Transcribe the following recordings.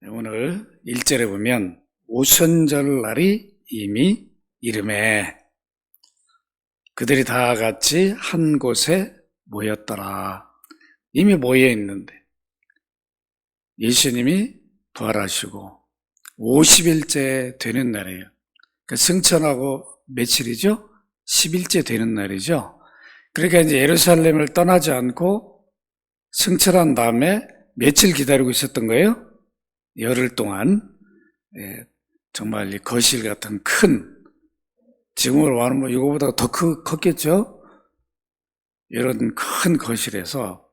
오늘 1절에 보면 오순절 날이 이미 이르매 그들이 다 같이 한 곳에 모였더라. 이미 모여 있는데 예수님이 부활하시고 50일째 되는 날이에요. 그러니까 승천하고 며칠이죠? 10일째 되는 날이죠. 그러니까 이제 예루살렘을 떠나지 않고 승천한 다음에 며칠 기다리고 있었던 거예요? 열흘 동안. 정말 거실 같은 큰, 지금으로 말하면 뭐 이거보다 더 컸겠죠? 이런 큰 거실에서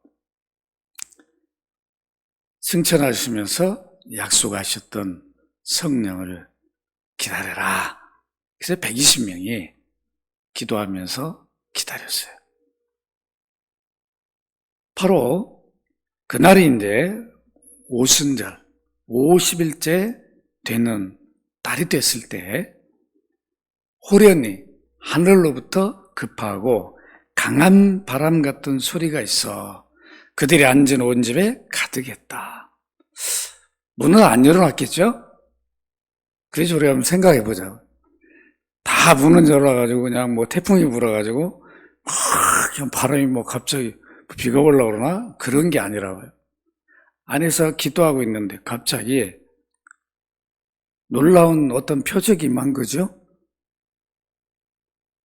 승천하시면서 약속하셨던 성령을 기다려라. 그래서 120명이 기도하면서 기다렸어요. 바로 그날이 이제 오순절, 50일째 되는 날이 됐을 때 호련히 하늘로부터 급하고 강한 바람 같은 소리가 있어 그들이 앉은 온 집에 가득했다. 문은 안 열어놨겠죠? 그래서 우리가 한번 생각해 보자. 다 문은 열어가지고 그냥 뭐 태풍이 불어가지고 그냥 바람이 뭐 갑자기 비가 올라오고 그러나 그런 게 아니라고요. 안에서 기도하고 있는데 갑자기 놀라운 어떤 표적이 임한 거죠.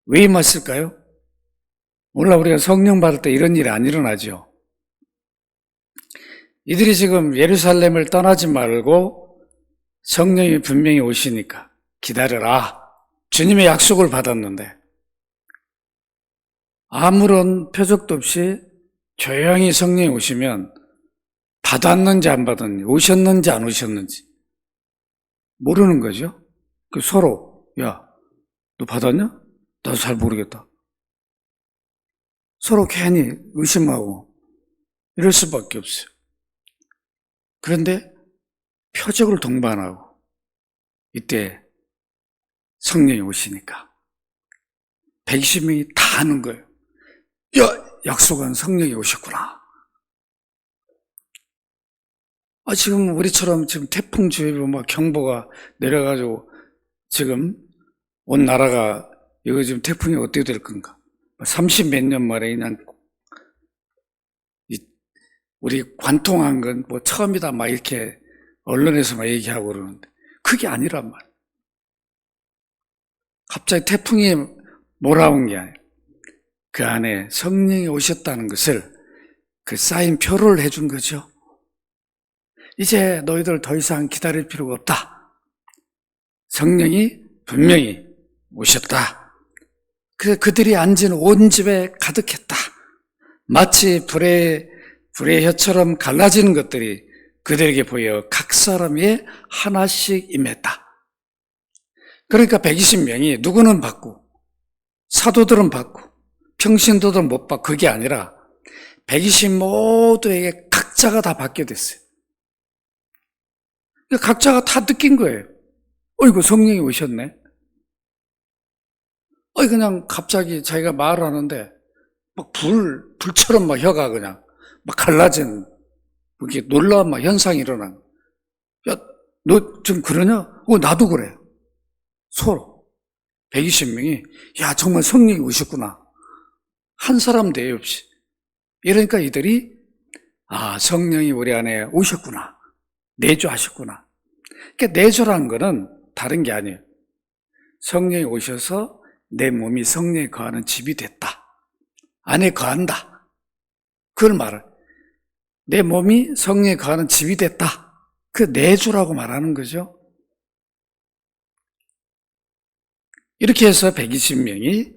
왜 임했을까요? 몰라, 우리가 성령 받을 때 이런 일이 안 일어나죠. 이들이 지금 예루살렘을 떠나지 말고 성령이 분명히 오시니까 기다려라. 주님의 약속을 받았는데 아무런 표적도 없이 조용히 성령이 오시면 받았는지 안 받았는지, 오셨는지 안 오셨는지 모르는 거죠. 서로, 야, 너 받았냐? 나도 잘 모르겠다. 서로 괜히 의심하고 이럴 수밖에 없어요. 그런데 표적을 동반하고 이때 성령이 오시니까 120명이 다 아는 거예요. 야, 약속한 성령이 오셨구나. 지금 우리처럼 지금 태풍주의보 막 경보가 내려가지고 지금 온 나라가 이거 지금 태풍이 어떻게 될 건가? 30 몇 년 만에 그냥 우리 관통한 건 뭐 처음이다 막 이렇게 언론에서 막 얘기하고 그러는데 그게 아니란 말이에요. 갑자기 태풍이 몰아온 게 아니에요. 그 안에 성령이 오셨다는 것을 그 사인표를 해준 거죠. 이제 너희들 더 이상 기다릴 필요가 없다. 성령이 분명히 오셨다. 그래서 그들이 앉은 온 집에 가득했다. 마치 불의 혀처럼 갈라지는 것들이 그들에게 보여 각 사람이 하나씩 임했다. 그러니까 120명이 누구는 받고 사도들은 받고 평신도들은 못 받고 그게 아니라 120 모두에게 각자가 다 받게 됐어요. 각자가 다 느낀 거예요. 어이구, 성령이 오셨네. 그냥 갑자기 자기가 말을 하는데 막 불처럼 막 혀가 그냥 막 갈라진 그게 놀라운 막 현상이 일어난. 야, 너 좀 그러냐? 나도 그래. 서로 120명이 야, 정말 성령이 오셨구나. 한 사람 대회 없이. 이러니까 이들이 성령이 우리 안에 오셨구나. 내주하셨구나. 그러니까 내주라는 거는 다른 게 아니에요. 성령이 오셔서 내 몸이 성령에 거하는 집이 됐다. 안에 거한다. 그걸 말해. 내 몸이 성령에 거하는 집이 됐다. 그 내주라고 말하는 거죠. 이렇게 해서 120명이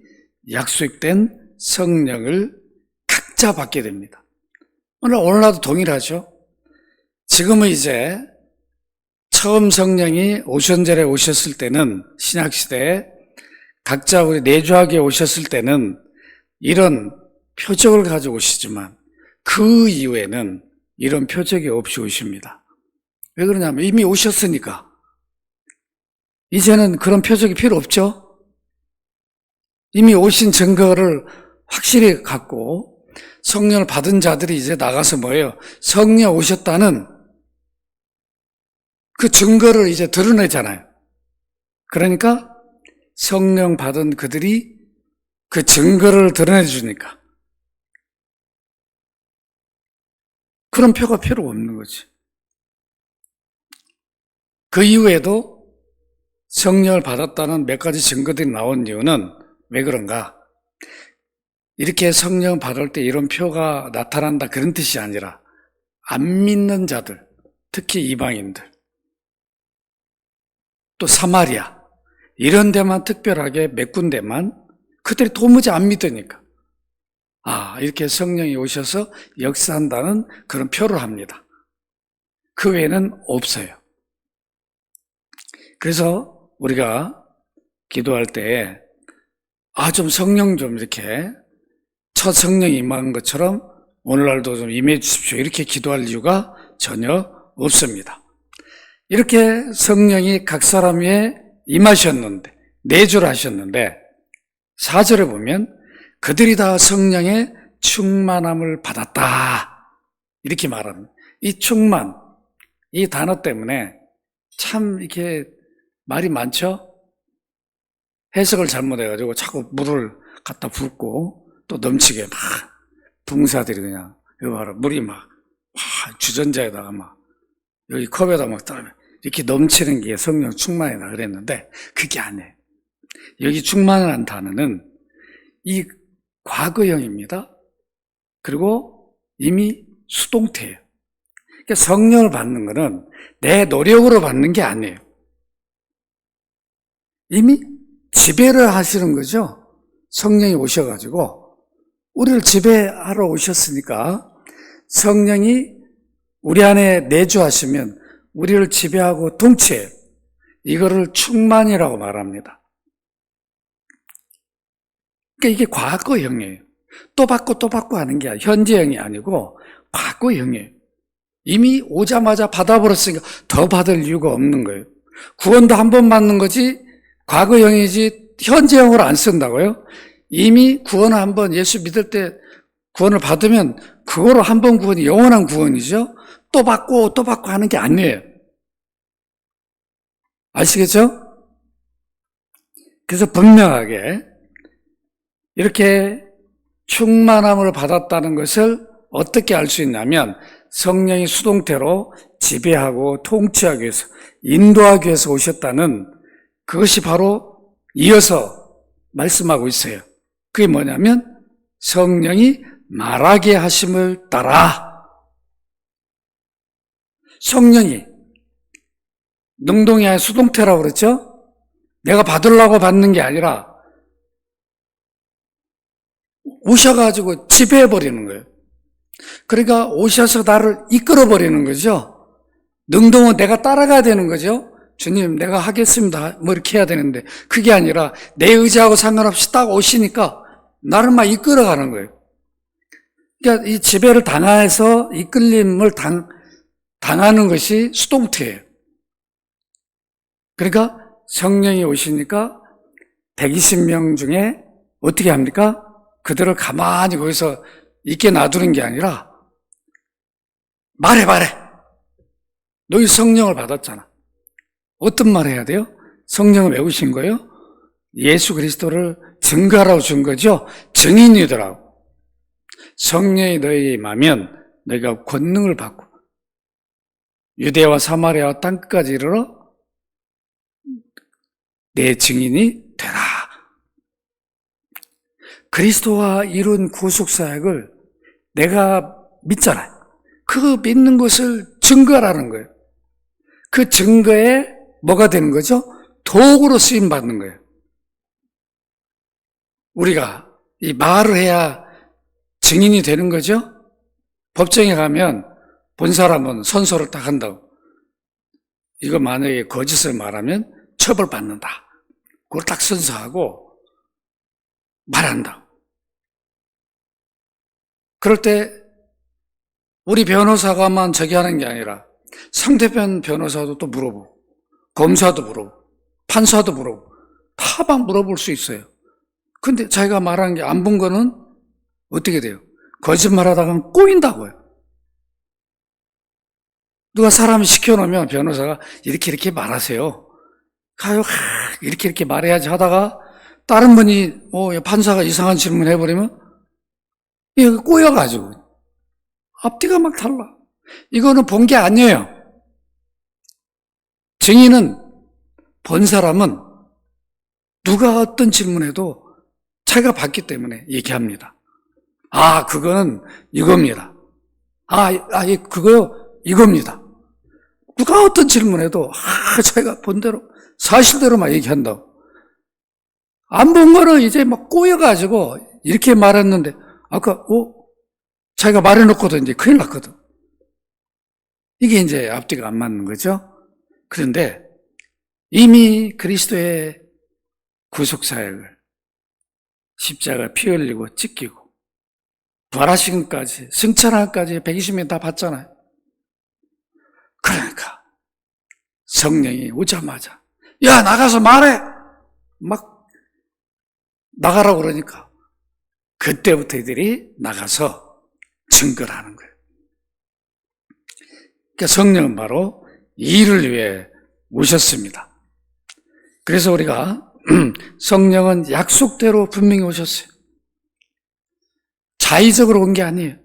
약속된 성령을 각자 받게 됩니다. 오늘날도 동일하죠. 지금은 이제 처음 성령이 오순절에 오셨을 때는 신약시대에 각자 우리 내주하게 오셨을 때는 이런 표적을 가지고 오시지만 그 이후에는 이런 표적이 없이 오십니다. 왜 그러냐면 이미 오셨으니까 이제는 그런 표적이 필요 없죠. 이미 오신 증거를 확실히 갖고 성령을 받은 자들이 이제 나가서 뭐예요? 성령 오셨다는 그 증거를 이제 드러내잖아요. 그러니까 성령 받은 그들이 그 증거를 드러내 주니까 그런 표가 필요 없는 거지. 그 이후에도 성령을 받았다는 몇 가지 증거들이 나온 이유는 왜 그런가? 이렇게 성령 받을 때 이런 표가 나타난다 그런 뜻이 아니라 안 믿는 자들, 특히 이방인들, 또 사마리아 이런 데만 특별하게 몇 군데만 그들이 도무지 안 믿으니까 이렇게 성령이 오셔서 역사한다는 그런 표를 합니다. 그 외에는 없어요. 그래서 우리가 기도할 때 좀 성령 좀 이렇게 첫 성령이 임한 것처럼 오늘날도 좀 임해 주십시오. 이렇게 기도할 이유가 전혀 없습니다. 이렇게 성령이 각 사람 위에 임하셨는데 내주를 하셨는데 4절에 보면 그들이 다 성령의 충만함을 받았다 이렇게 말합니다. 이 충만, 이 단어 때문에 참 이렇게 말이 많죠? 해석을 잘못해가지고 자꾸 물을 갖다 붓고 또 넘치게 막 붕사들이 그냥 여기 봐라 물이 막 주전자에다가 막 여기 컵에다 막 따르면 이렇게 넘치는 게 성령 충만이다 그랬는데 그게 아니에요. 여기 충만이라는 단어는 이 과거형입니다. 그리고 이미 수동태예요. 그러니까 성령을 받는 거는 내 노력으로 받는 게 아니에요. 이미 지배를 하시는 거죠. 성령이 오셔가지고 우리를 지배하러 오셨으니까 성령이 우리 안에 내주하시면 우리를 지배하고 통치해요. 이거를 충만이라고 말합니다. 그러니까 이게 과거형이에요. 또 받고 하는 게 현재형이 아니고 과거형이에요. 이미 오자마자 받아버렸으니까 더 받을 이유가 없는 거예요. 구원도 한 번 받는 거지 과거형이지 현재형으로 안 쓴다고요? 이미 구원을 한 번 예수 믿을 때 구원을 받으면 그거로 한 번 구원이 영원한 구원이죠. 또 받고 하는 게 아니에요. 아시겠죠? 그래서 분명하게 이렇게 충만함을 받았다는 것을 어떻게 알 수 있냐면 성령이 수동태로 지배하고 통치하기 위해서 인도하기 위해서 오셨다는 그것이 바로 이어서 말씀하고 있어요. 그게 뭐냐면 성령이 말하게 하심을 따라 성령이 능동이 아니라 수동태라고 그랬죠? 내가 받으려고 받는 게 아니라 오셔가지고 지배해버리는 거예요. 그러니까 오셔서 나를 이끌어버리는 거죠. 능동은 내가 따라가야 되는 거죠. 주님 내가 하겠습니다 뭐 이렇게 해야 되는데 그게 아니라 내 의지하고 상관없이 딱 오시니까 나를 막 이끌어가는 거예요. 그러니까 이 지배를 당해서 이끌림을 당하는 것이 수동태예요. 그러니까 성령이 오시니까 120명 중에 어떻게 합니까? 그들을 가만히 거기서 있게 놔두는 게 아니라 말해 너희 성령을 받았잖아. 어떤 말 해야 돼요? 성령을 왜 오신 거예요? 예수 그리스도를 증거하라고 준 거죠. 증인이더라고. 성령이 너희에게 임하면 너희가 권능을 받고 유대와 사마리아와 땅끝까지 이르러 내 증인이 되라. 그리스도와 이룬 구속사역을 내가 믿잖아요. 그 믿는 것을 증거하라는 거예요. 그 증거에 뭐가 되는 거죠? 도구로 쓰임받는 거예요. 우리가 이 말을 해야 증인이 되는 거죠? 법정에 가면 본 사람은 선서를 딱 한다고. 이거 만약에 거짓을 말하면 처벌받는다. 그걸 딱 선서하고 말한다. 그럴 때 우리 변호사가만 저기 하는 게 아니라 상대편 변호사도 또 물어보고 검사도 물어보고 판사도 물어보고 다 막 물어볼 수 있어요. 근데 자기가 말하는 게 안 본 거는 어떻게 돼요? 거짓말하다가 꼬인다고요. 누가 사람을 시켜놓으면 변호사가 이렇게 말하세요. 가요, 이렇게 말해야지 하다가 다른 분이, 판사가 이상한 질문 해버리면 이게 꼬여가지고 앞뒤가 막 달라. 이거는 본 게 아니에요. 증인은 본 사람은 누가 어떤 질문해도 자기가 봤기 때문에 얘기합니다. 그거는 이겁니다. 그거요, 이겁니다. 누가 어떤 질문해도 자기가 본 대로 사실대로만 얘기한다고. 안 본 거는 이제 막 꼬여가지고 이렇게 말했는데 아까 자기가 말해놓고도 이제 큰일 났거든. 이게 이제 앞뒤가 안 맞는 거죠. 그런데 이미 그리스도의 구속사역을 십자가 피 흘리고 찢기고 부활하시기까지 승천하기까지 120년 다 봤잖아요. 그러니까 성령이 오자마자 야 나가서 말해! 막 나가라고 그러니까 그때부터 이들이 나가서 증거를 하는 거예요. 그러니까 성령은 바로 이 일을 위해 오셨습니다. 그래서 우리가 성령은 약속대로 분명히 오셨어요. 자의적으로 온 게 아니에요.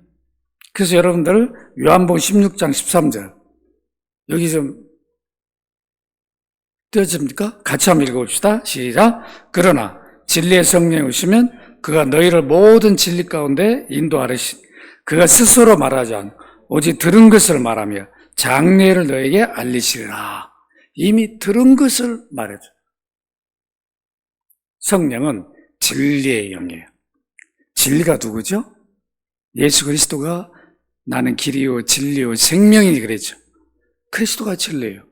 그래서 여러분들 요한복음 16장 13절 여기 좀 띄어집니까? 같이 한번 읽어봅시다. 시작. 그러나 진리의 성령이 오시면 그가 너희를 모든 진리 가운데 인도하리시니 그가 스스로 말하지 않고 오직 들은 것을 말하며 장래를 너에게 알리시리라. 이미 들은 것을 말해줘. 성령은 진리의 영이에요. 진리가 누구죠? 예수 그리스도가 나는 길이요 진리요 생명이니 그랬죠. 그리스도가 진리예요.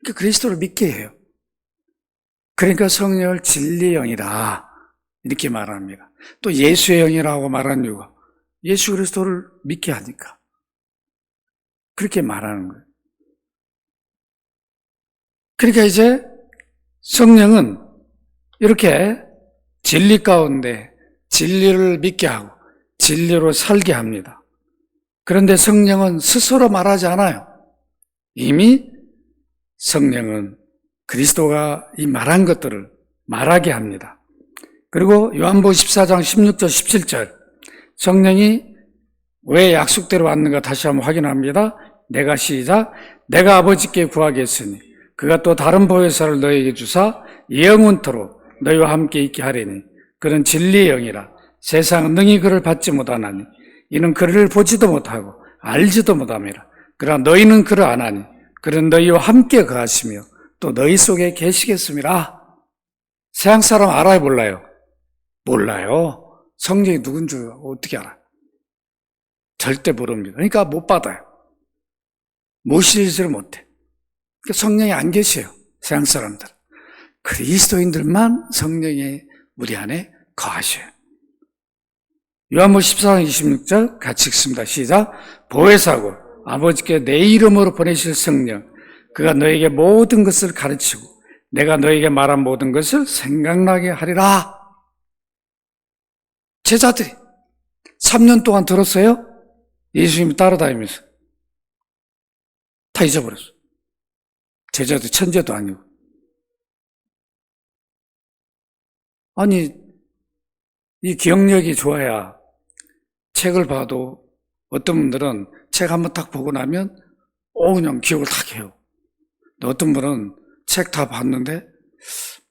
그러니까 그리스도를 믿게 해요. 그러니까 성령을 진리의 영이다 이렇게 말합니다. 또 예수의 영이라고 말하는 이유가 예수 그리스도를 믿게 하니까 그렇게 말하는 거예요. 그러니까 이제 성령은 이렇게 진리 가운데 진리를 믿게 하고 진리로 살게 합니다. 그런데 성령은 스스로 말하지 않아요. 이미 성령은 그리스도가 이 말한 것들을 말하게 합니다. 그리고 요한복음 14장 16절 17절 성령이 왜 약속대로 왔는가 다시 한번 확인합니다. 내가 시작 내가 아버지께 구하겠으니 그가 또 다른 보혜사를 너에게 주사 영원토록 너희와 함께 있게 하리니 그는 진리의 영이라 세상은 능히 그를 받지 못하나니 이는 그를 보지도 못하고 알지도 못함이라. 그러나 너희는 그를 아나니 그는 너희와 함께 거하시며 또 너희 속에 계시겠습니다. 세상 사람 알아요 몰라요? 몰라요. 성령이 누군 줄 어떻게 알아요? 절대 모릅니다. 그러니까 못 받아요. 모시지를 못해. 그러니까 성령이 안 계셔요. 세상 사람들. 그리스도인들만 성령이 우리 안에 거하셔요. 요한복음 14장 26절 같이 읽습니다. 시작. 보혜사고 아버지께 내 이름으로 보내실 성령 그가 너에게 모든 것을 가르치고 내가 너에게 말한 모든 것을 생각나게 하리라. 제자들이 3년 동안 들었어요? 예수님이 따라다니면서 다 잊어버렸어. 제자들 천재도 아니고. 아니 이 기억력이 좋아야 책을 봐도 어떤 분들은 책 한번 딱 보고 나면 그냥 기억을 딱 해요. 어떤 분은 책 다 봤는데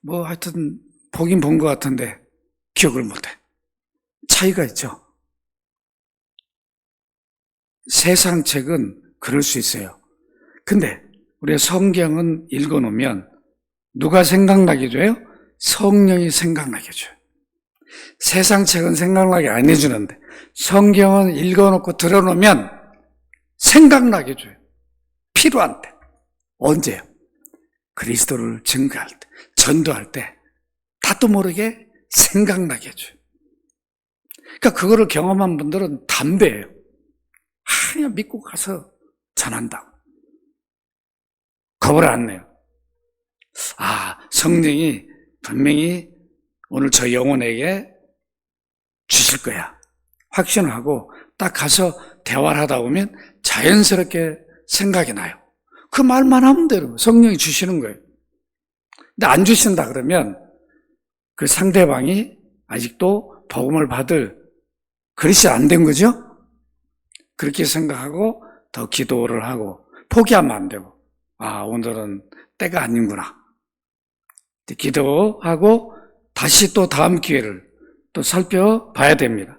하여튼 보긴 본 것 같은데 기억을 못해. 차이가 있죠. 세상 책은 그럴 수 있어요. 근데 우리 성경은 읽어놓으면 누가 생각나게 줘요? 성령이 생각나게 줘요. 세상 책은 생각나게 안 해주는데 성경은 읽어놓고 들어놓으면 생각나게 줘요. 필요한 때. 언제요? 그리스도를 증거할 때, 전도할 때 나도 모르게 생각나게 해줘요. 그러니까 그거를 경험한 분들은 담대해요. 그냥 믿고 가서 전한다고. 겁을 안 내요. 성령이 분명히 오늘 저 영혼에게 주실 거야. 확신을 하고 딱 가서 대화를 하다 보면 자연스럽게 생각이 나요. 그 말만 하면 돼요. 성령이 주시는 거예요. 근데 안 주신다 그러면 그 상대방이 아직도 복음을 받을 그릇이 안 된 거죠? 그렇게 생각하고 더 기도를 하고 포기하면 안 되고, 오늘은 때가 아닌구나. 기도하고 다시 또 다음 기회를 또 살펴봐야 됩니다.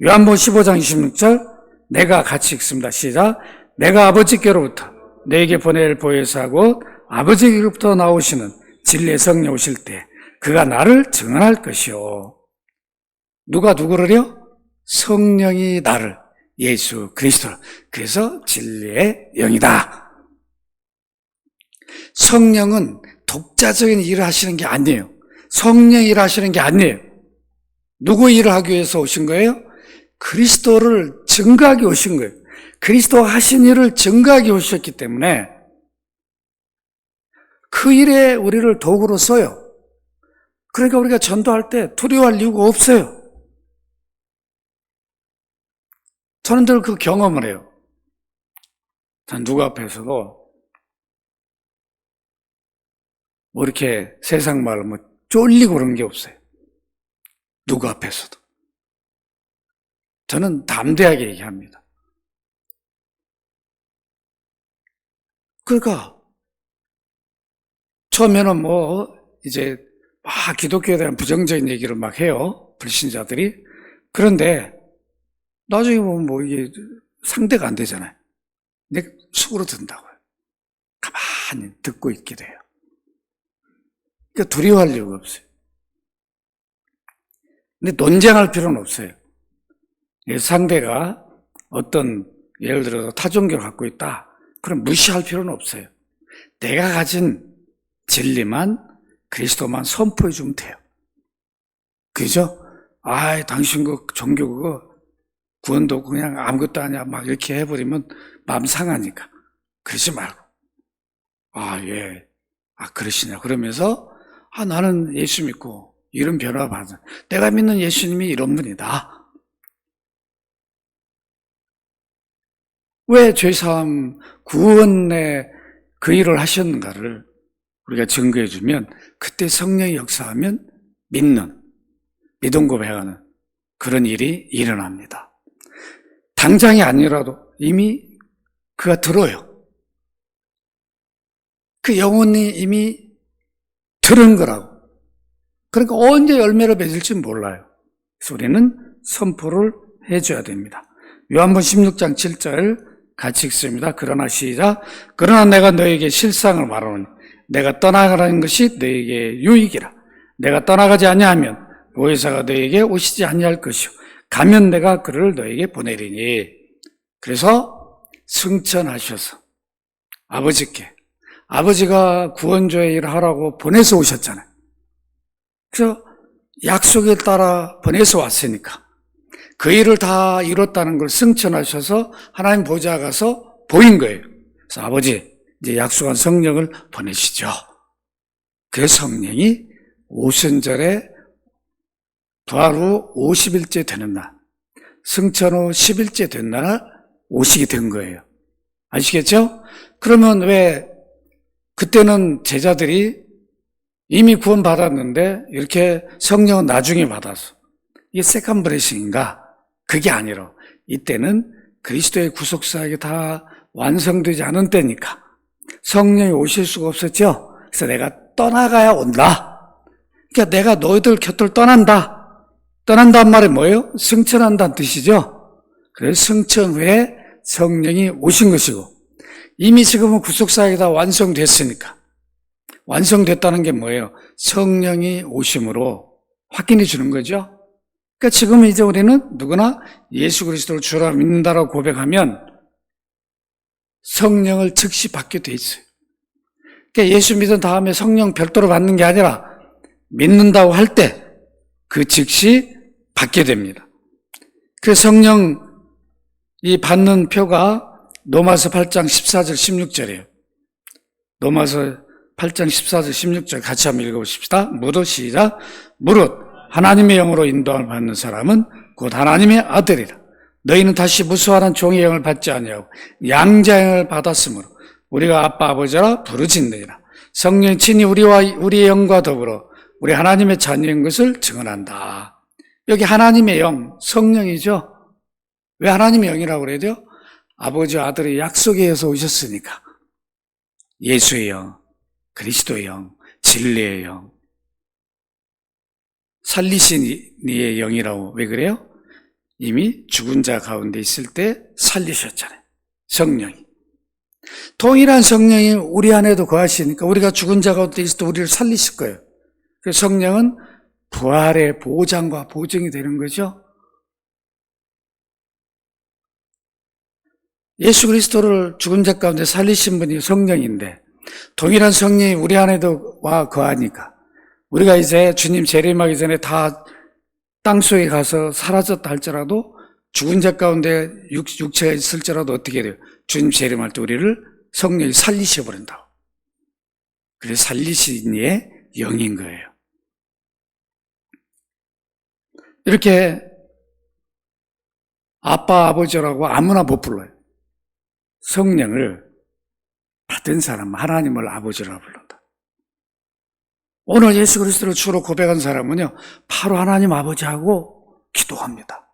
요한복음 15장 26절, 내가 같이 읽습니다. 시작. 내가 아버지께로부터 내게 보낼 보혜사 곧 아버지께로부터 나오시는 진리의 성령 오실 때 그가 나를 증언할 것이요. 누가 누구를요? 성령이 나를, 예수 그리스도를. 그래서 진리의 영이다. 성령은 독자적인 일을 하시는 게 아니에요. 성령이 일을 하시는 게 아니에요. 누구 일을 하기 위해서 오신 거예요? 그리스도를 증거하기 오신 거예요. 그리스도가 하신 일을 증거하기 오셨기 때문에 그 일에 우리를 도구로 써요. 그러니까 우리가 전도할 때 두려워할 이유가 없어요. 저는 늘 그 경험을 해요. 전 누구 앞에서도 뭐 이렇게 세상 말로 뭐 쫄리고 그런 게 없어요. 누구 앞에서도. 저는 담대하게 얘기합니다. 그러니까 처음에는 뭐 이제 막 기독교에 대한 부정적인 얘기를 막 해요. 불신자들이. 그런데 나중에 보면 뭐 이게 상대가 안 되잖아요. 내 속으로 든다고요. 가만히 듣고 있게 돼요. 그러니까 두려워할 이유가 없어요. 근데 논쟁할 필요는 없어요. 상대가 어떤 예를 들어서 타종교를 갖고 있다. 그럼 무시할 필요는 없어요. 내가 가진 진리만 그리스도만 선포해 주면 돼요. 그죠? 당신 그 종교 그거 구원도 그냥 아무것도 아니야 막 이렇게 해버리면 마음 상하니까 그러지 말고 그러시냐 그러면서 나는 예수 믿고 이런 변화 받은 내가 믿는 예수님이 이런 분이다. 왜 죄사함 구원의 그 일을 하셨는가를 우리가 증거해 주면 그때 성령이 역사하면 믿음 고백하는 그런 일이 일어납니다. 당장이 아니라도 이미 그가 들어요. 그 영혼이 이미 들은 거라고. 그러니까 언제 열매를 맺을지 몰라요. 그래서 우리는 선포를 해줘야 됩니다. 요한복음 16장 7절 같이 읽습니다. 그러나 시작. 그러나 내가 너에게 실상을 말하노니 내가 떠나가라는 것이 너에게 유익이라. 내가 떠나가지 아니하면 보혜사가 너에게 오시지 아니할 것이요 가면 내가 그를 너에게 보내리니. 그래서 승천하셔서 아버지께 아버지가 구원조의 일을 하라고 보내서 오셨잖아요. 그래서 약속에 따라 보내서 왔으니까 그 일을 다 이뤘다는 걸 승천하셔서 하나님 보좌에 가서 보인 거예요. 그래서 아버지 이제 약속한 성령을 보내시죠. 그 성령이 오순절에 부활 후 50일째 되는 날, 승천 후 10일째 된 날 오시게 된 거예요. 아시겠죠? 그러면 왜 그때는 제자들이 이미 구원 받았는데 이렇게 성령은 나중에 받아서 이게 세컨 브레싱인가? 그게 아니라 이때는 그리스도의 구속사역이 다 완성되지 않은 때니까 성령이 오실 수가 없었죠. 그래서 내가 떠나가야 온다. 그러니까 내가 너희들 곁을 떠난다. 떠난다는 말이 뭐예요? 승천한다는 뜻이죠. 그래서 승천 후에 성령이 오신 것이고 이미 지금은 구속사역이 다 완성됐으니까 완성됐다는 게 뭐예요? 성령이 오심으로 확인해 주는 거죠. 그러니까 지금 이제 우리는 누구나 예수 그리스도를 주라 믿는다라고 고백하면 성령을 즉시 받게 돼 있어요. 그러니까 예수 믿은 다음에 성령 별도로 받는 게 아니라 믿는다고 할 때 그 즉시 받게 됩니다. 그래서 성령 이 받는 표가 로마서 8장 14절 16절이에요. 로마서 8장 14절 16절 같이 한번 읽어보십시다. 무릇 시작. 무릇 하나님의 영으로 인도함을 받는 사람은 곧 하나님의 아들이라. 너희는 다시 무수한 종의 영을 받지 아니하고 양자의 영을 받았으므로 우리가 아빠 아버지라 부르짖느니라. 성령이 친히 우리의 영과 더불어 우리 하나님의 자녀인 것을 증언한다. 여기 하나님의 영, 성령이죠. 왜 하나님의 영이라고 그래야 돼요? 아버지와 아들의 약속에 의해서 오셨으니까. 예수의 영, 그리스도의 영, 진리의 영, 살리신 이의 영이라고. 왜 그래요? 이미 죽은 자 가운데 있을 때 살리셨잖아요. 성령이. 동일한 성령이 우리 안에도 거하시니까 우리가 죽은 자 가운데 있을 때 우리를 살리실 거예요. 그래서 성령은 부활의 보장과 보증이 되는 거죠. 예수 그리스도를 죽은 자 가운데 살리신 분이 성령인데 동일한 성령이 우리 안에도 와 거하니까 우리가 이제 주님 재림하기 전에 다 땅속에 가서 사라졌다 할지라도 죽은 자 가운데 육체가 있을지라도 어떻게 돼요? 주님 재림할 때 우리를 성령이 살리셔버린다고. 그래서 살리신 이의 영인 거예요. 이렇게 아빠 아버지라고 아무나 못 불러요. 성령을 받은 사람, 하나님을 아버지라고 불른다. 오늘 예수 그리스도를 주로 고백한 사람은요, 바로 하나님 아버지하고 기도합니다.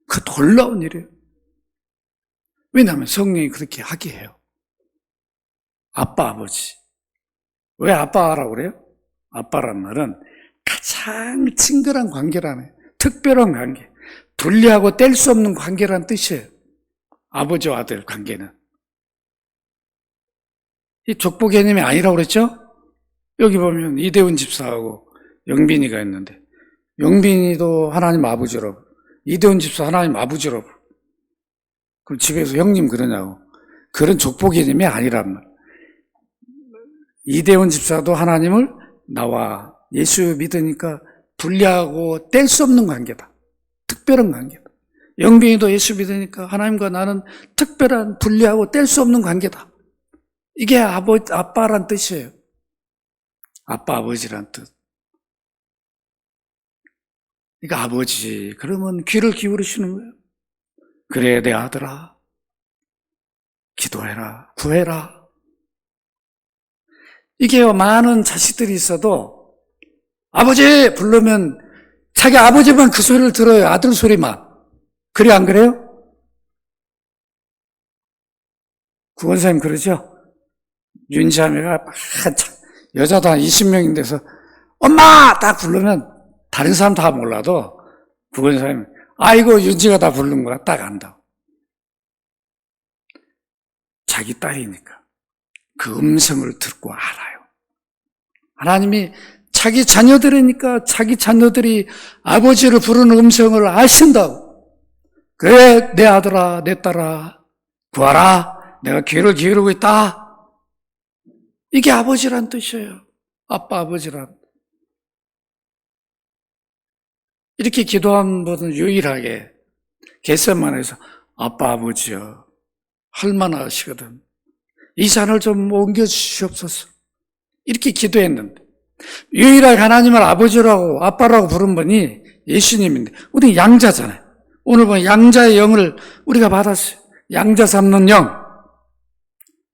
그 놀라운 일이에요. 왜냐하면 성령이 그렇게 하게 해요. 아빠, 아버지. 왜 아빠라고 그래요? 아빠란 말은 가장 친근한 관계라네. 특별한 관계. 분리하고 뗄 수 없는 관계라는 뜻이에요. 아버지와 아들 관계는. 이 족보 개념이 아니라고 그랬죠? 여기 보면 이대훈 집사하고 영빈이가 있는데 영빈이도 하나님 아버지라고, 이대훈 집사 하나님 아버지라고. 그럼 집에서 형님 그러냐고. 그런 족보 개념이 아니란 말. 이대훈 집사도 하나님을 나와 예수 믿으니까 분리하고 뗄 수 없는 관계다. 특별한 관계다. 영빈이도 예수 믿으니까 하나님과 나는 특별한 분리하고 뗄 수 없는 관계다. 이게 아빠란 뜻이에요. 아빠, 아버지란 뜻. 그러니까 아버지, 그러면 귀를 기울이시는 거예요. 그래, 내 아들아. 기도해라. 구해라. 이게 많은 자식들이 있어도 아버지 부르면 자기 아버지만 그 소리를 들어요. 아들 소리만. 그래, 안 그래요? 구원사님 그러죠? 윤자매가 여자도 한 20명인데서 엄마! 딱 부르면 다른 사람 다 몰라도 구원사님 아이고 윤지가 다 부르는 거야 딱 안다. 자기 딸이니까 그 음성을 듣고 알아요. 하나님이 자기 자녀들이니까 자기 자녀들이 아버지를 부르는 음성을 아신다고. 그래, 내 아들아, 내 딸아, 구하라. 내가 귀를 기울이고 있다. 이게 아버지란 뜻이에요. 아빠, 아버지란. 이렇게 기도한 분은 유일하게 겟세마네에서 아빠, 아버지여, 할만하 하시거든. 이 잔을 좀 옮겨주시옵소서. 이렇게 기도했는데 유일하게 하나님을 아버지라고 아빠라고 부른 분이 예수님인데 우리는 양자잖아요. 오늘 보면 양자의 영을 우리가 받았어요. 양자 삼는 영.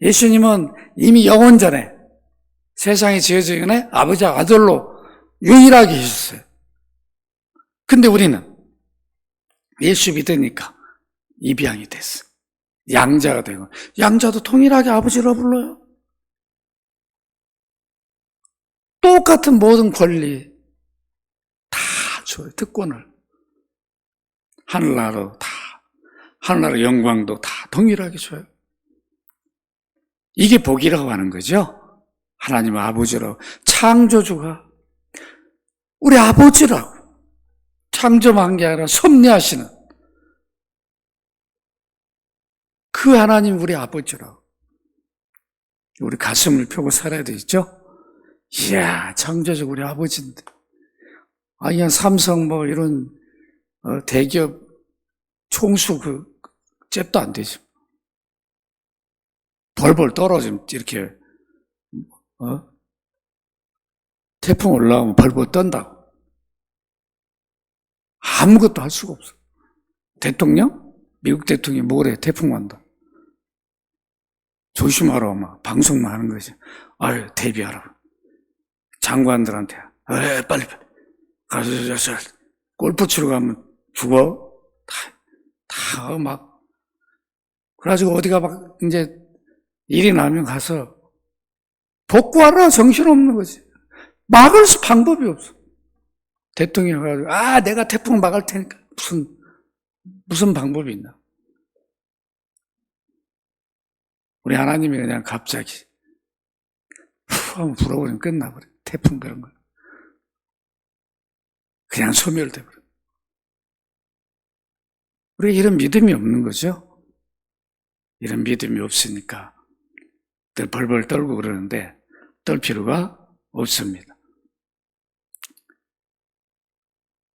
예수님은 이미 영원 전에 세상이 지어지기 전에 아버지와 아들로 유일하게 계셨어요. 근데 우리는 예수 믿으니까 입양이 됐어. 양자가 되고 양자도 통일하게 아버지로 불러요. 똑같은 모든 권리 다 줘요. 특권을. 하늘나라도 다, 하늘나라 영광도 다 동일하게 줘요. 이게 복이라고 하는 거죠. 하나님 아버지라고. 창조주가 우리 아버지라고. 창조한 게 아니라 섭리하시는 그 하나님 우리 아버지라고. 우리 가슴을 펴고 살아야 되겠죠? 이야, 창조적 우리 아버지인데. 아니, 삼성 뭐 이런 대기업 총수 그 잽도 안 되죠. 벌벌 떨어지면 이렇게 태풍 올라오면 벌벌 떤다고. 아무것도 할 수가 없어. 대통령? 미국 대통령이 뭐래, 태풍 간다. 조심하라고 막 방송만 하는 거지. 아유, 대비하라고. 장관들한테, 빨리, 가서, 골프 치러 가면 죽어? 다 막. 그래가지고 어디가 막, 이제, 일이 나면 가서, 복구하라, 정신없는 거지. 막을 수 방법이 없어. 대통령이 가지고, 내가 태풍 막을 테니까. 무슨 방법이 있나? 우리 하나님이 그냥 갑자기, 후 하면 불어버리면 끝나버려. 태풍 그런 거. 그냥 소멸돼버려. 우리가 이런 믿음이 없는 거죠? 이런 믿음이 없으니까 늘 벌벌 떨고 그러는데 떨 필요가 없습니다.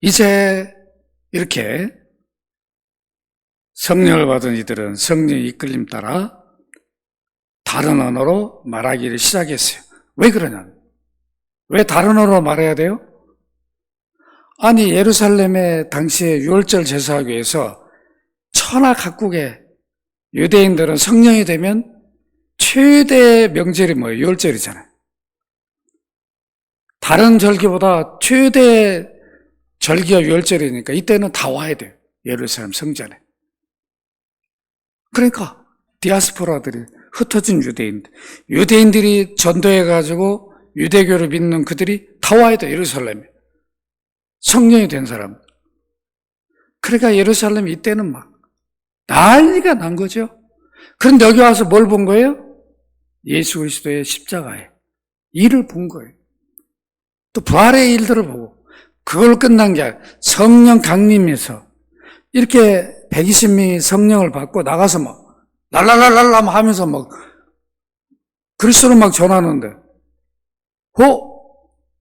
이제 이렇게 성령을 받은 이들은 성령의 이끌림 따라 다른 언어로 말하기를 시작했어요. 왜 그러냐? 왜 다른 언어로 말해야 돼요? 아니, 예루살렘의 당시에 유월절 제사하기 위해서 천하 각국의 유대인들은 성령이 되면 최대 명절이 뭐예요? 유월절이잖아요. 다른 절기보다 최대 절기가 유월절이니까 이때는 다 와야 돼요. 예루살렘 성전에. 그러니까 디아스포라들이 흩어진 유대인들이 전도해가지고 유대교를 믿는 그들이 다 와야 돼요. 예루살렘에. 성령이 된 사람. 그러니까 예루살렘 이때는 막 난리가 난 거죠. 그런데 여기 와서 뭘 본 거예요? 예수 그리스도의 십자가에 일을 본 거예요. 또 부활의 일들을 보고 그걸 끝난 게 아니라 성령 강림에서 이렇게 120명이 성령을 받고 나가서 막 랄랄랄랄람 하면서 막 그리스도를 막 전하는데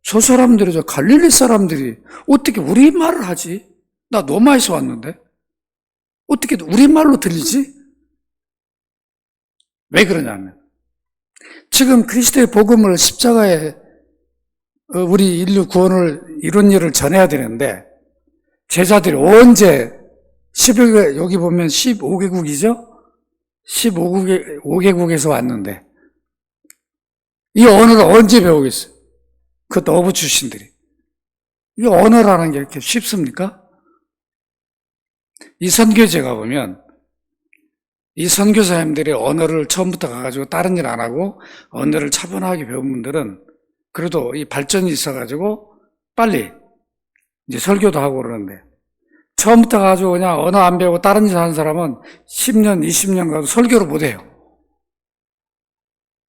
저 사람들이 저 갈릴리 사람들이 어떻게 우리말을 하지? 나 로마에서 왔는데 어떻게 우리말로 들리지? 왜 그러냐면 지금 그리스도의 복음을 십자가에 우리 인류 구원을 이룬 일을 전해야 되는데 제자들이 언제 여기 보면 15개국이죠? 15개국에서 왔는데 이 언어를 언제 배우겠어요? 그것도 어부 출신들이. 이 언어라는 게 이렇게 쉽습니까? 이 선교제가 보면 이 선교사님들이 언어를 처음부터 가가지고 다른 일 안 하고 언어를 차분하게 배운 분들은 그래도 이 발전이 있어가지고 빨리 이제 설교도 하고 그러는데 처음부터 가지고 그냥 언어 안 배우고 다른 일 하는 사람은 10년, 20년 가도 설교를 못 해요.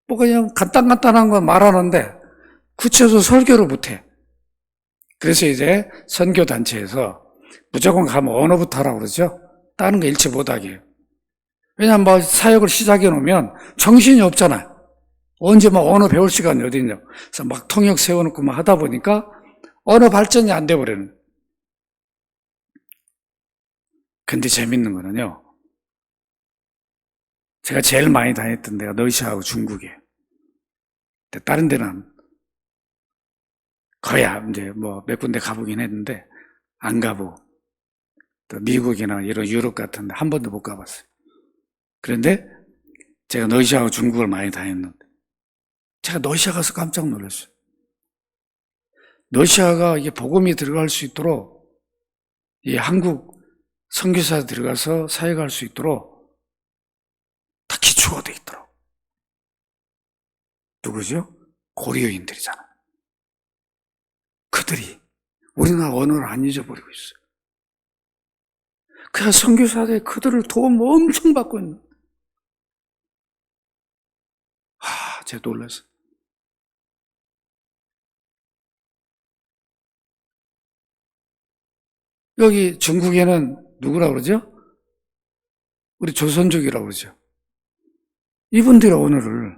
뭐 그냥 간단한 건 말하는데 구체적으로 설교를 못 해. 그래서 이제 선교단체에서 무조건 가면 언어부터 하라고 그러죠. 다른 거 일체 못하게 해요. 왜냐하면 뭐 사역을 시작해 놓으면 정신이 없잖아요. 언제 막 언어 배울 시간이 어디 있냐. 그래서 막 통역 세워놓고 막 하다 보니까 언어 발전이 안 돼버리는. 근데 재밌는 거는요. 제가 제일 많이 다녔던 데가 러시아하고 중국이에요. 다른 데는 거의 이제 뭐 몇 군데 가보긴 했는데 안 가보고 또 미국이나 이런 유럽 같은 데 한 번도 못 가봤어요. 그런데 제가 러시아하고 중국을 많이 다녔는데 제가 러시아 가서 깜짝 놀랐어요. 러시아가 이게 복음이 들어갈 수 있도록 이 한국 선교사 들어가서 사역할 수 있도록 다 기초가 돼 있더라고. 누구죠? 고려인들이잖아. 그들이 우리나라 언어를 안 잊어버리고 있어요. 그냥 선교사들이 그들을 도움 엄청 받고 있는. 제가 놀랐어요. 여기 중국에는 누구라고 그러죠? 우리 조선족이라고 그러죠. 이분들의 언어를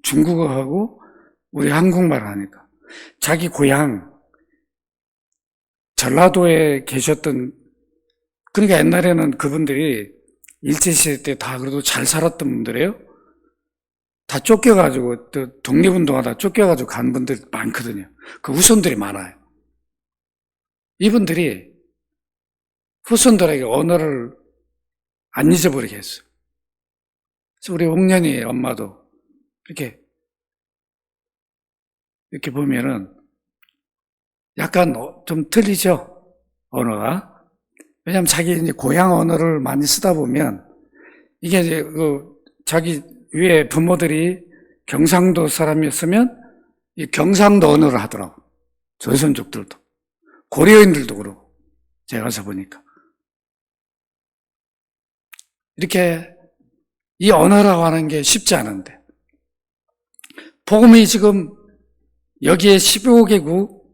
중국어하고 우리 한국말 하니까 자기 고향 전라도에 계셨던 그러니까 옛날에는 그분들이 일제시대 때 다 그래도 잘 살았던 분들이에요. 다 쫓겨가지고 또 독립운동하다 쫓겨가지고 간 분들 많거든요. 그 후손들이 많아요. 이분들이 후손들에게 언어를 안 잊어버리게 했어요. 그래서 우리 옥년이 엄마도 이렇게 보면은 약간 좀 틀리죠? 언어가. 왜냐하면 자기 이제 고향 언어를 많이 쓰다 보면 이게 이제 자기 위에 부모들이 경상도 사람이었으면 이 경상도 언어를 하더라고. 조선족들도. 고려인들도 그러고. 제가 가서 보니까. 이렇게 이 언어라고 하는 게 쉽지 않은데. 복음이 지금 여기에 15개국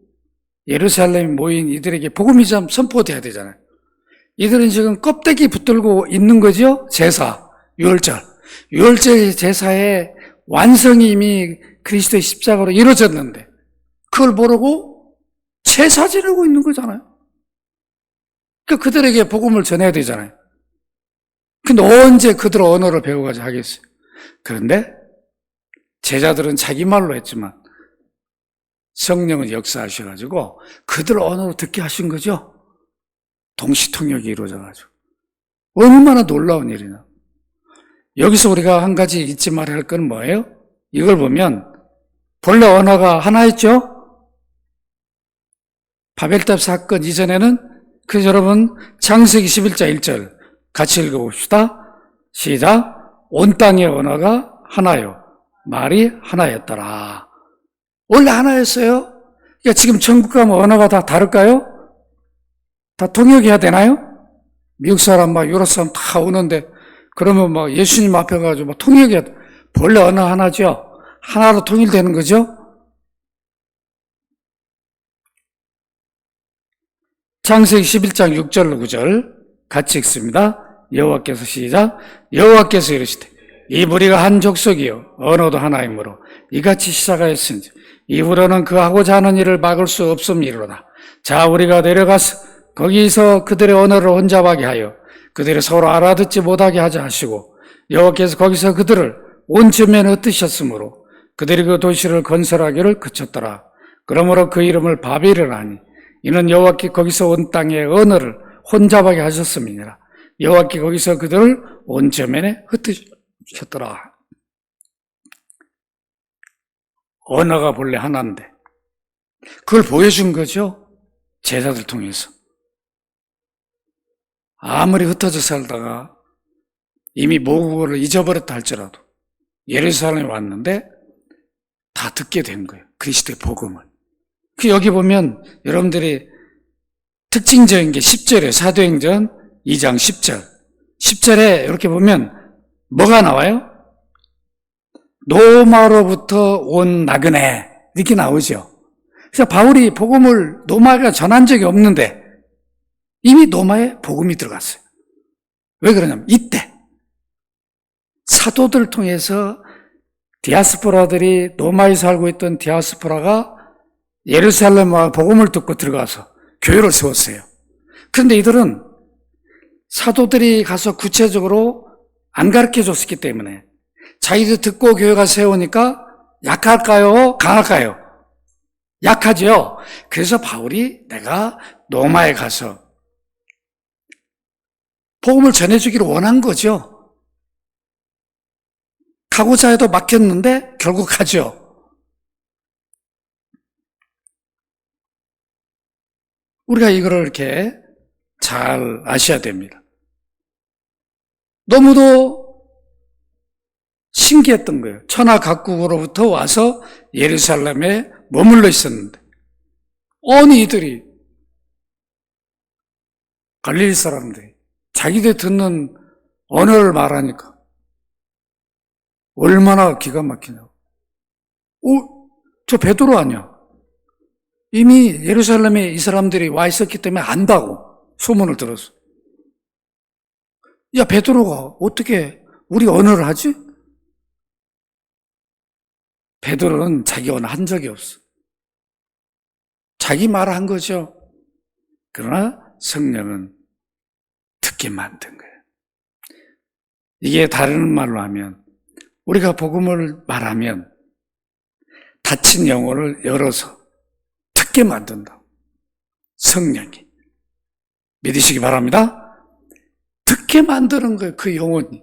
예루살렘에 모인 이들에게 복음이 좀 선포돼야 되잖아요. 이들은 지금 껍데기 붙들고 있는 거죠? 제사, 유월절. 유월절 제사의 완성이 이미 그리스도의 십자가로 이루어졌는데 그걸 모르고 제사 지내고 있는 거잖아요. 그러니까 그들에게 복음을 전해야 되잖아요. 근데 언제 그들 언어를 배워가지고 하겠어요? 그런데 제자들은 자기 말로 했지만 성령은 역사하셔가지고 그들 언어로 듣게 하신 거죠. 동시통역이 이루어져가지고 얼마나 놀라운 일이냐. 여기서 우리가 한 가지 잊지 말아야 할 건 뭐예요? 이걸 보면 본래 언어가 하나였죠? 바벨탑 사건 이전에는 그래서 여러분 창세기 11장 1절 같이 읽어봅시다. 시작. 온 땅의 언어가 하나요. 말이 하나였더라. 원래 하나였어요. 그러니까 지금 천국 가면 언어가 다 다를까요? 다 통역해야 되나요? 미국 사람, 유럽 사람 다 오는데, 그러면 예수님 앞에 가지고 통역해야 돼. 본래 언어 하나죠? 하나로 통일되는 거죠? 창세기 11장 6절 9절 같이 읽습니다. 여호와께서 시작. 여호와께서 이르시되 이 무리가 한 족속이요 언어도 하나이므로 이같이 시작하였으니 이후로는 그 하고자 하는 일을 막을 수 없음이로다. 자, 우리가 내려가서 거기서 그들의 언어를 혼잡하게 하여 그들이 서로 알아듣지 못하게 하자 하시고 여호와께서 거기서 그들을 온 전면에 흩으셨으므로 그들이 그 도시를 건설하기를 그쳤더라. 그러므로 그 이름을 바벨이라 하니 이는 여호와께 거기서 온 땅의 언어를 혼잡하게 하셨음이니라. 여호와께 거기서 그들을 온 전면에 흩으셨더라. 언어가 본래 하나인데 그걸 보여준 거죠. 제자들 통해서. 아무리 흩어져 살다가 이미 모국어를 잊어버렸다 할지라도 예루살렘에 왔는데 다 듣게 된 거예요. 그리스도의 복음을. 여기 보면 여러분들이 특징적인 게 10절이에요. 사도행전 2장 10절. 10절에 이렇게 보면 뭐가 나와요? 노마로부터 온 나그네 이렇게 나오죠. 그래서 바울이 복음을 노마가 전한 적이 없는데 이미 노마에 복음이 들어갔어요. 왜 그러냐면 이때 사도들 통해서 디아스포라들이 노마에 살고 있던 디아스포라가 예루살렘과 복음을 듣고 들어가서 교회를 세웠어요. 그런데 이들은 사도들이 가서 구체적으로 안 가르쳐 줬었기 때문에 자기들 듣고 교회가 세우니까 약할까요? 강할까요? 약하죠. 그래서 바울이 내가 노마에 가서 복음을 전해주기를 원한 거죠. 가고자 해도 막혔는데 결국 가죠. 우리가 이거를 이렇게 잘 아셔야 됩니다. 너무도 신기했던 거예요. 천하 각국으로부터 와서 예루살렘에 머물러 있었는데 아니 이들이 갈릴리 사람들이 자기들 듣는 언어를 말하니까 얼마나 기가 막히냐고. 저 베드로 아니야. 이미 예루살렘에 이 사람들이 와 있었기 때문에 안다고 소문을 들었어. 야, 베드로가 어떻게 우리 언어를 하지? 베드로는 자기 언어 한 적이 없어. 자기 말을 한 거죠. 그러나 성령은 듣게 만든 거예요. 이게 다른 말로 하면 우리가 복음을 말하면 닫힌 영혼을 열어서 듣게 만든다. 성령이. 믿으시기 바랍니다. 듣게 듣게 만드는 거예요. 그 영혼이.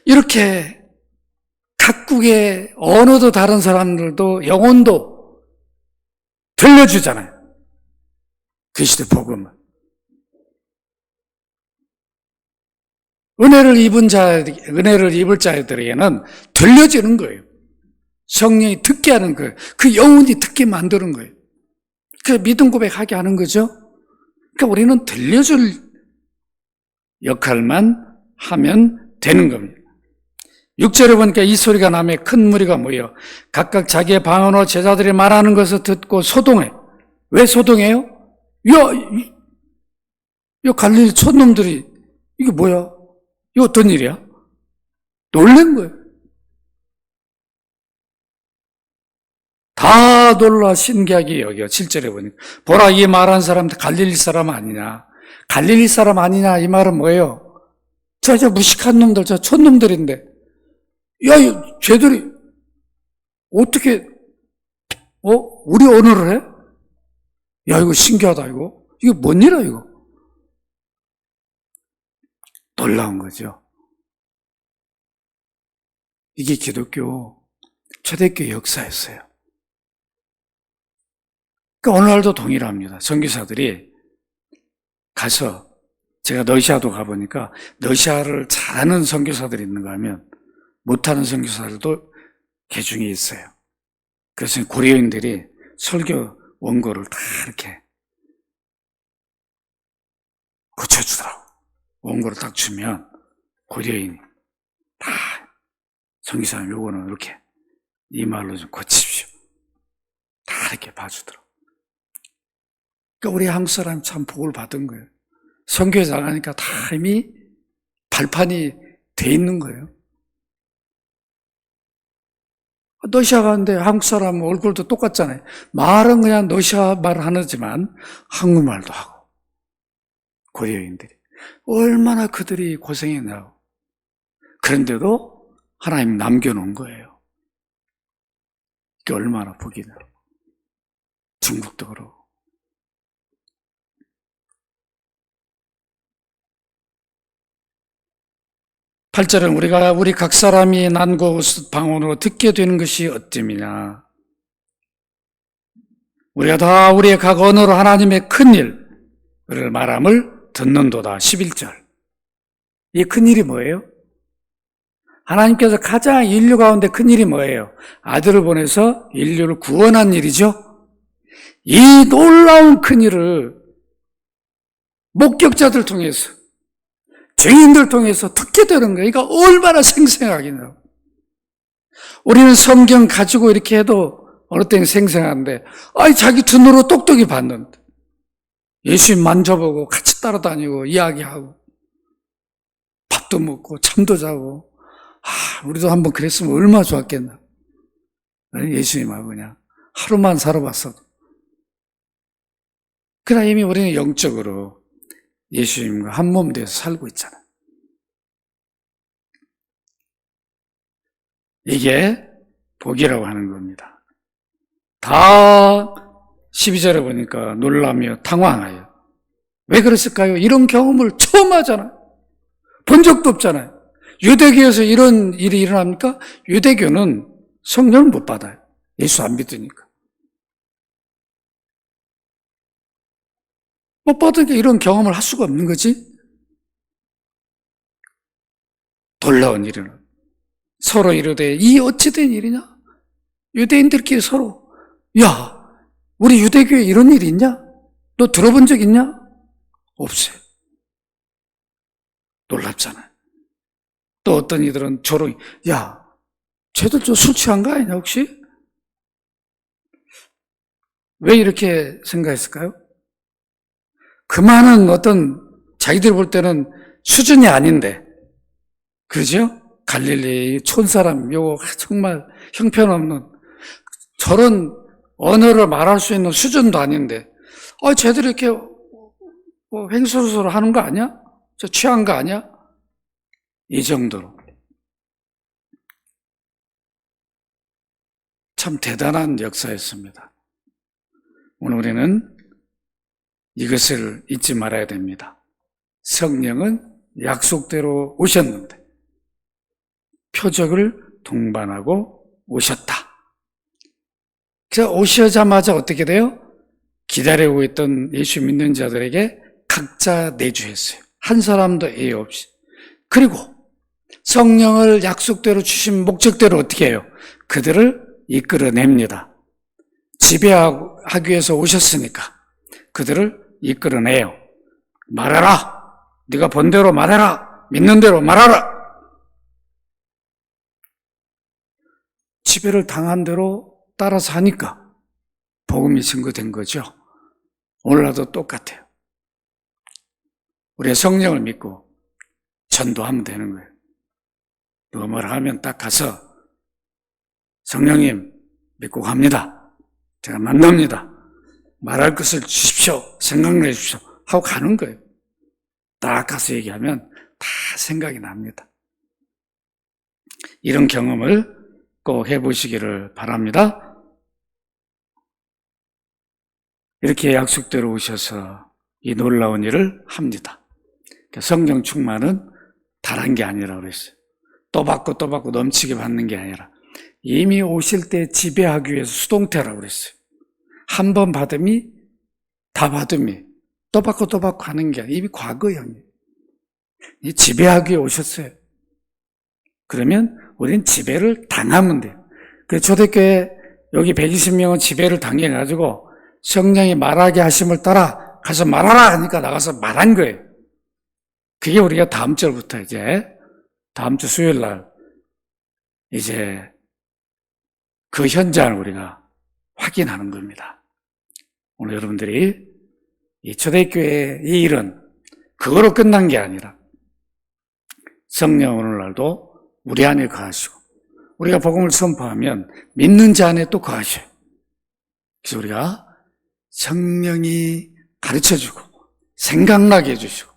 이렇게 각국의 언어도 다른 사람들도 영혼도 들려주잖아요. 그 시대 복음은. 은혜를 입을 자들에게는 들려지는 거예요. 성령이 듣게 하는 거예요. 그 영혼이 듣게 만드는 거예요. 그 믿음 고백하게 하는 거죠. 그러니까 우리는 들려줄 역할만 하면 되는 겁니다. 6절에 보니까 이 소리가 나며 큰 무리가 모여 각각 자기의 방언으로 제자들이 말하는 것을 듣고 소동해. 왜 소동해요? 야, 갈릴리 촌놈들이 이게 뭐야? 이거 어떤 일이야? 놀란 거예요. 다 놀라 신기하게 여겨. 7절에 보니까 보라, 이 말한 사람들 갈릴리 사람 아니냐? 갈릴리 사람 아니냐? 이 말은 뭐예요? 저 무식한 놈들, 저 촌놈들인데 야, 쟤들이 어떻게 우리 언어를 해? 야, 이거 신기하다. 이거 뭔 일이야 이거? 놀라운 거죠. 이게 기독교 초대교회 역사였어요. 그러니까 오늘날도 동일합니다. 선교사들이 가서, 제가 러시아도 가보니까 러시아를 잘하는 선교사들이 있는가 하면 못하는 선교사들도 개중에 있어요. 그래서 고려인들이 설교 원고를 다 이렇게 고쳐주더라고. 원고를 딱 주면 고려인이 다 선교사님 요거는 이렇게 이 말로 좀 고칩시오. 다 이렇게 봐주더라고. 그러니까 우리 한국 사람이 참 복을 받은 거예요. 선교에 나가니까 다 이미 발판이 돼 있는 거예요. 러시아 가는데 한국 사람 얼굴도 똑같잖아요. 말은 그냥 러시아 말 하지만 한국말도 하고. 고려인들이 얼마나 그들이 고생했냐고. 그런데도 하나님 남겨놓은 거예요. 그게 얼마나 복이냐. 중국도 그러고. 8절은 우리 각 사람이 난고 방언으로 듣게 되는 것이 어뜸이냐. 우리가 다 우리의 각 언어로 하나님의 큰 일을 말함을 듣는도다. 11절. 이 큰 일이 뭐예요? 하나님께서 가장 인류 가운데 큰 일이 뭐예요? 아들을 보내서 인류를 구원한 일이죠. 이 놀라운 큰 일을 목격자들 통해서, 증인들 통해서 듣게 되는 거예요. 그러니까 얼마나 생생하겠냐고. 우리는 성경 가지고 이렇게 해도 어느 때는 생생한데, 자기 눈으로 똑똑히 봤는데, 예수님 만져보고 같이 따라다니고 이야기하고 밥도 먹고 잠도 자고, 우리도 한번 그랬으면 얼마나 좋았겠나. 예수님하고 그냥 하루만 살아봤어도. 그러나 이미 우리는 영적으로 예수님과 한 몸 돼서 살고 있잖아요. 이게 복이라고 하는 겁니다. 다 12절에 보니까 놀라며 당황하여. 왜 그랬을까요? 이런 경험을 처음 하잖아요. 본 적도 없잖아요. 유대교에서 이런 일이 일어납니까? 유대교는 성령을 못 받아요. 예수 안 믿으니까. 못 받으니까 이런 경험을 할 수가 없는 거지. 놀라운 일은 서로 이르되 이 어찌된 일이냐? 유대인들끼리 서로, 야, 우리 유대교에 이런 일이 있냐? 너 들어본 적 있냐? 없어요. 놀랍잖아요. 또 어떤 이들은 조롱이, 야, 쟤들 좀 술 취한 거 아니냐 혹시? 왜 이렇게 생각했을까요? 그 많은 어떤 자기들 볼 때는 수준이 아닌데, 그죠? 갈릴리 촌사람, 요거 정말 형편없는 저런 언어를 말할 수 있는 수준도 아닌데, 쟤들이 이렇게 횡설수설 하는 거 아니야? 저 취한 거 아니야? 이 정도로. 참 대단한 역사였습니다. 오늘 우리는 이것을 잊지 말아야 됩니다. 성령은 약속대로 오셨는데 표적을 동반하고 오셨다. 그래서 오시자마자 어떻게 돼요? 기다리고 있던 예수 믿는 자들에게 각자 내주했어요. 한 사람도 예외 없이. 그리고 성령을 약속대로 주신 목적대로 어떻게 해요? 그들을 이끌어냅니다. 지배하기 위해서 오셨으니까 그들을 이끌어내요. 말해라. 네가 본 대로 말해라. 믿는 대로 말하라. 지배를 당한 대로 따라서 하니까 복음이 증거된 거죠. 오늘날도 똑같아요. 우리가 성령을 믿고 전도하면 되는 거예요. 누가 뭐라 하면 딱 가서 성령님 믿고 갑니다. 제가 만납니다. 말할 것을 주십시오. 생각내 주십시오. 하고 가는 거예요. 딱 가서 얘기하면 다 생각이 납니다. 이런 경험을 꼭 해보시기를 바랍니다. 이렇게 약속대로 오셔서 이 놀라운 일을 합니다. 성령 충만은 다른 게 아니라 그랬어요. 또 받고 또 받고 넘치게 받는 게 아니라 이미 오실 때 지배하기 위해서 수동태라고 그랬어요. 한 번 받음이 다 받음이 또 받고 또 받고 하는 게 아니라 이미 과거형이에요. 이 지배하기 위해 오셨어요. 그러면 우리는 지배를 당하면 돼요. 그래서 초대교회 여기 120명은 지배를 당해가지고 성령이 말하게 하심을 따라 가서 말하라 하니까 나가서 말한 거예요. 그게 우리가 다음 주부터 이제 다음 주 수요일 날 이제 그 현장을 우리가 확인하는 겁니다. 오늘 여러분들이 이 초대교회의 이 일은 그거로 끝난 게 아니라 성령 오늘날도 우리 안에 거하시고 우리가 복음을 선포하면 믿는 자 안에 또 거하셔요. 그래서 우리가 성령이 가르쳐주고 생각나게 해주시고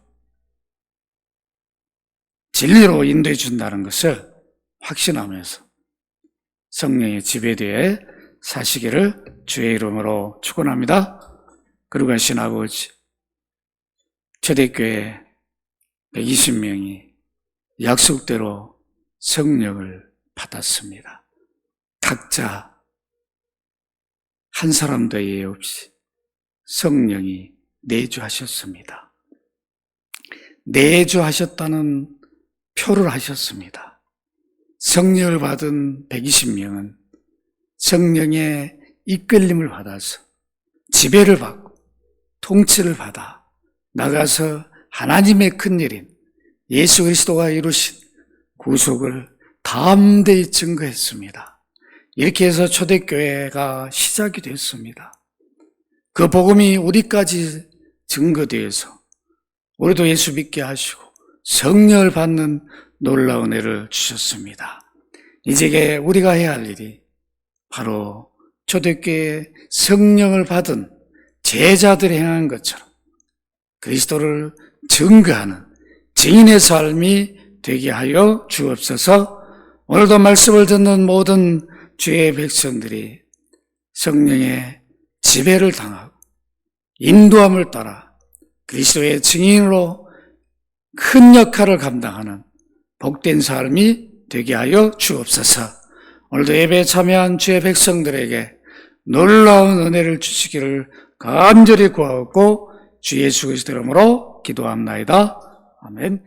진리로 인도해 준다는 것을 확신하면서 성령의 지배되어 사시기를 주의 이름으로 축원합니다. 그리고 하신 아버지, 초대교회 120명이 약속대로 성령을 받았습니다. 각자 한 사람도 예외 없이 성령이 내주하셨습니다. 내주하셨다는 표를 하셨습니다. 성령을 받은 120명은 성령의 이끌림을 받아서 지배를 받고 통치를 받아 나가서 하나님의 큰 일인 예수 그리스도가 이루신 구속을 담대히 증거했습니다. 이렇게 해서 초대교회가 시작이 됐습니다. 그 복음이 우리까지 증거되어서 우리도 예수 믿게 하시고 성령을 받는 놀라운 은혜를 주셨습니다. 이제 우리가 해야 할 일이 바로 초대교회 성령을 받은 제자들이 행한 것처럼 그리스도를 증거하는 증인의 삶이 되게 하여 주옵소서. 오늘도 말씀을 듣는 모든 주의 백성들이 성령의 지배를 당하고 인도함을 따라 그리스도의 증인으로 큰 역할을 감당하는 복된 삶이 되게 하여 주옵소서. 오늘도 예배에 참여한 주의 백성들에게 놀라운 은혜를 주시기를 간절히 구하고 주 예수 그리스도 이름으로 기도합나이다. 아멘.